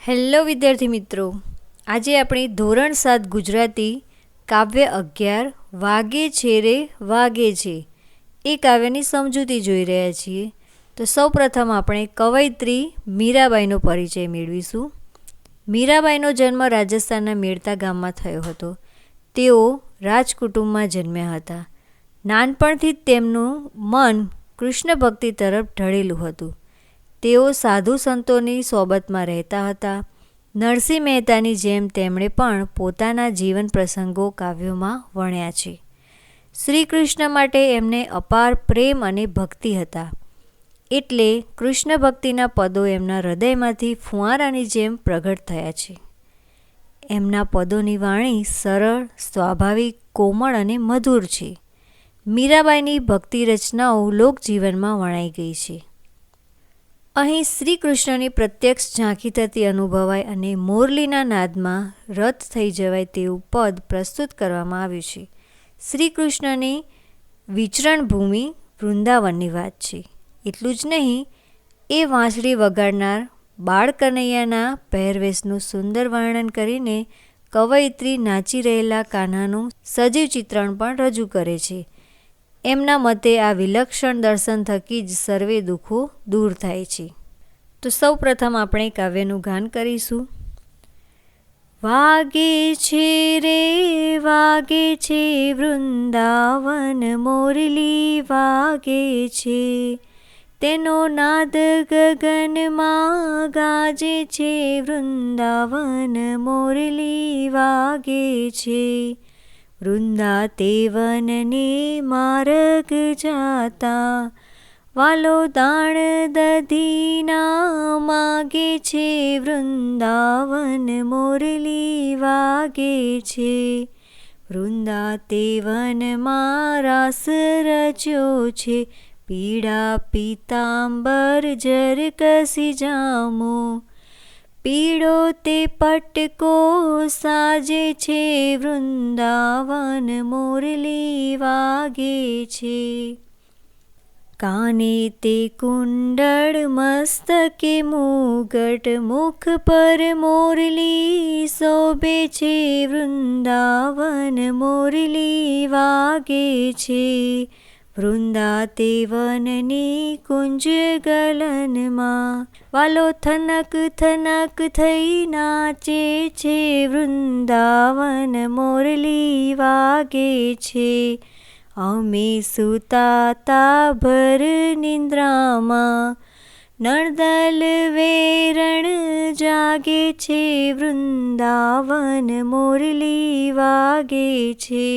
Hello વિદ્યાર્થી મિત્રો, આજે આપણે ધોરણ 7 ગુજરાતી કાવ્ય 11 વાગે છે રે વાગે છે એ કાવ્યની સમજૂતી જોઈ રહ્યા છીએ. તો સૌપ્રથમ આપણે કવયિત્રી મીરાબાઈનો પરિચય મેળવીશું. મીરાબાઈનો જન્મ રાજસ્થાનના મેડતા ગામમાં થયો હતો. તેઓ રાજકુટુંબમાં જન્મ્યા હતા. નાનપણથી જ તેમનું મન કૃષ્ણ ભક્તિ તરફ ઢળેલું હતું. તેઓ સાધુ સંતોની સોબતમાં રહેતા હતા. નરસિંહ મહેતાની જેમ તેમણે પણ પોતાના જીવન પ્રસંગો કાવ્યોમાં વણ્યા છે. શ્રી કૃષ્ણ માટે એમને અપાર પ્રેમ અને ભક્તિ હતા. એટલે કૃષ્ણ ભક્તિના પદો એમના હૃદયમાંથી ફુવારાની જેમ પ્રગટ થયા છે. એમના પદોની વાણી સરળ, સ્વાભાવિક, કોમળ અને મધુર છે. મીરાબાઈની ભક્તિ રચનાઓ લોકજીવનમાં વણાઈ ગઈ છે. અહીં શ્રી કૃષ્ણની પ્રત્યક્ષ ઝાંખી થતી અનુભવાય અને મોરલીના નાદમાં રત થઈ જવાય તેવું પદ પ્રસ્તુત કરવામાં આવ્યું છે. શ્રી કૃષ્ણની વિચરણ ભૂમિ વૃંદાવનની વાત છે. એટલું જ નહીં, એ વાંસળી વગાડનાર બાળ કનૈયાના પહેરવેશનું સુંદર વર્ણન કરીને કવયિત્રી નાચી રહેલા કાન્હાનું સજીવ ચિત્રણ પણ રજૂ કરે છે. એમના મતે આ વિલક્ષણ દર્શન થકી જ સર્વે દુઃખો દૂર થાય છે. તો સૌ પ્રથમ આપણે કાવ્યનું ગાન કરીશું. વાગે છે રે વાગે છે વૃંદાવન મોરલી વાગે છે, તેનો નાદ ગગનમાં ગાજે છે. વૃંદાવન મોરલી વાગે છે, વૃંદાતે વનને માર્ગ જાતા, વાલો દાણ દધીના માગે છે. વૃંદાવન મોરલી વાગે છે, વૃંદાતે વનમાં રાસ રચ્યો છે. પીળા પીતાંબર જર કસી જામો, પીળો તે પટકો સાજે છે. વૃંદાવન મોરલી વાગે છે, કાને તે કુંડળ મસ્તકે મુગટ, મુખ પર મોરલી શોભે છે. વૃંદાવન મોરલી વાગે છે, વૃંદાતે વનની કુંજ ગલનમાં, વાલો થનક થનક થઈ નાચે છે. વૃંદાવન મોરલી વાગે છે, અમે સુતાતા ભર નિંદ્રામાં, નર્દલ વેરણ જાગે છે. વૃંદાવન મોરલી વાગે છે,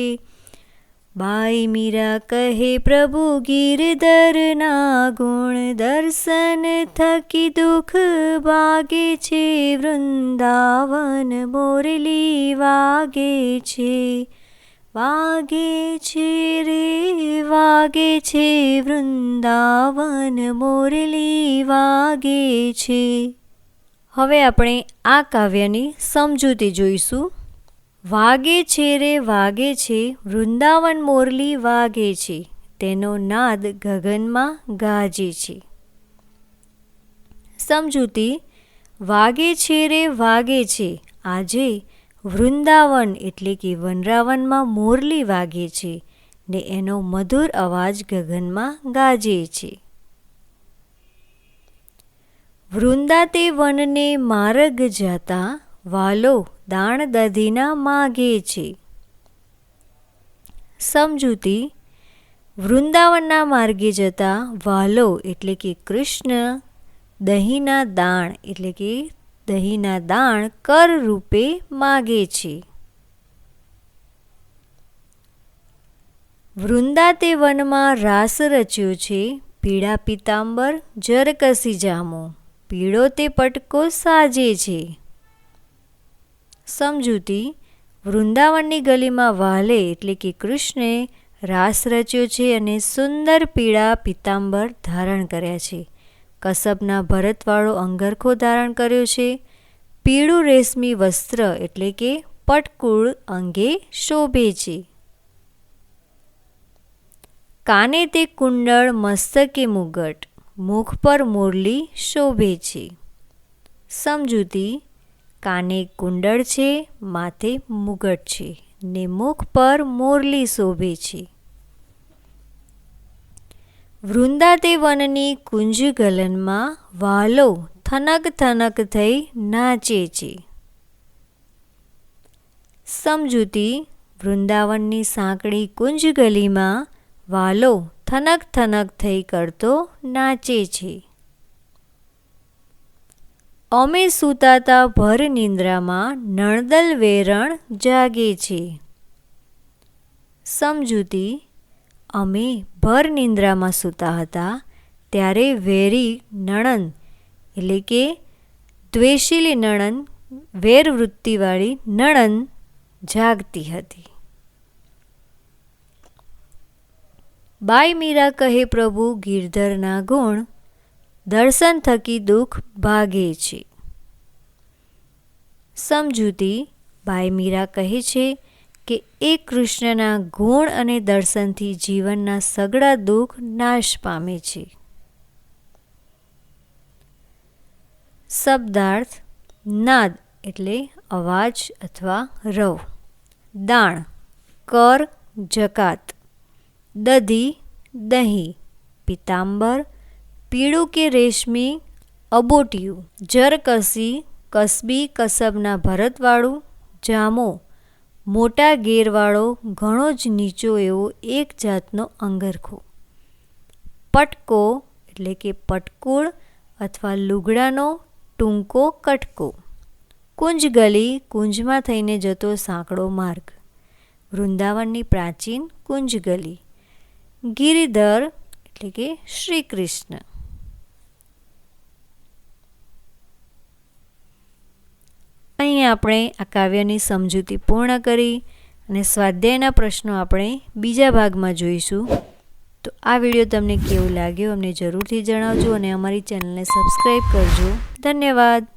બાઈ મીરા કહે પ્રભુ ગિરધરના ગુણ, દર્શન થકી દુઃખ ભાગે છે. વૃંદાવન મોરલી વાગે છે, વાગે છે રે વાગે છે વૃંદાવન મોરલી વાગે છે. હવે આપણે આ કાવ્યની સમજૂતી જોઈશું. વાગે છે રે વાગે છે વૃંદાવન મોરલી વાગે છે, તેનો નાદ ગગનમાં ગાજે છે. સમજૂતી. વાગે છે રે વાગે છે, આજે વૃંદાવન એટલે કે વનરાવનમાં મોરલી વાગે છે ને એનો મધુર અવાજ ગગનમાં ગાજે છે. વૃંદાતે વનને માર્ગ જાતા, વાલો દાણ દધીના માગે છે. સમજૂતી. વૃંદાવનના માર્ગે જતા વાલો એટલે કે કૃષ્ણ દહીંના દાણ એટલે કે દહીંના દાણ કર રૂપે માગે છે. વૃંદાતે વનમાં રાસ રચ્યો છે, પીળા પીતાંબર જર કસી જામો, પીળો તે પટકો સાજે છે. સમજૂતી. વૃંદાવનની ગલીમાં વાલે એટલે કે કૃષ્ણે રાસ રચ્યો છે અને સુંદર પીળા પીતાંબર ધારણ કર્યા છે. કસબના ભરતવાળો અંગરખો ધારણ કર્યો છે. પીળું રેશમી વસ્ત્ર એટલે કે પટકુળ અંગે શોભે છે. કાને તે કુંડળ મસ્તકે મુગટ, મુખ પર મોરલી શોભે છે. સમજૂતી. કાને કુંડળ છે, માથે મુગટ છે, ને મુખ પર મોરલી શોભે છે. વૃંદા તે વનની કુંજ ગલનમાં વાલો થનક થનક થઈ નાચે છે. સમજૂતી: વૃંદાવનની સાંકડી કુંજ ગલીમાં વાલો થનક થનક થઈ કરતો નાચે છે. અમે સૂતાતા ભર નિંદ્રામાં નણદલ વેરણ જાગે છે. સમજૂતી: અમે ભર નિંદ્રામાં સૂતા હતા ત્યારે વેરી નણંદ એટલે કે દ્વેષીલી નણંદ, વેરવૃત્તિવાળી નણંદ જાગતી હતી. બાઈ મીરા કહે પ્રભુ ગિરધરના ગુણ, દર્શન થકી દુઃખ ભાગે છે. સમજૂતી: બાઈ મીરા કહે છે કે એ કૃષ્ણના ગુણ અને દર્શનથી જીવનના સઘળા દુઃખ નાશ પામે છે. શબ્દાર્થ: નાદ એટલે અવાજ અથવા રવ, દાણ કર જકાત, દધી દહીં, પિતાંબર પીળું કે રેશમી અબોટિયું, જરકસી કસબી કસબના ભરતવાળું, જામો મોટા ગેરવાળો ઘણો જ નીચો એવો એક જાતનો અંગરખો, પટકો એટલે કે પટકૂળ અથવા લુગડાનો ટૂંકો કટકો, કુંજ ગલી કુંજમાં થઈને જતો સાંકડો માર્ગ, વૃંદાવનની પ્રાચીન કુંજ ગલી, ગિરિધર એટલે કે શ્રી કૃષ્ણ. અહીં આપણે આ કાવ્યની સમજૂતી પૂર્ણ કરી અને સ્વાધ્યાયના પ્રશ્નો આપણે બીજા ભાગમાં જોઈશું. તો આ વિડીયો તમને કેવો લાગ્યો અમને જરૂરથી જણાવજો અને અમારી ચેનલને સબસ્ક્રાઈબ કરજો. ધન્યવાદ.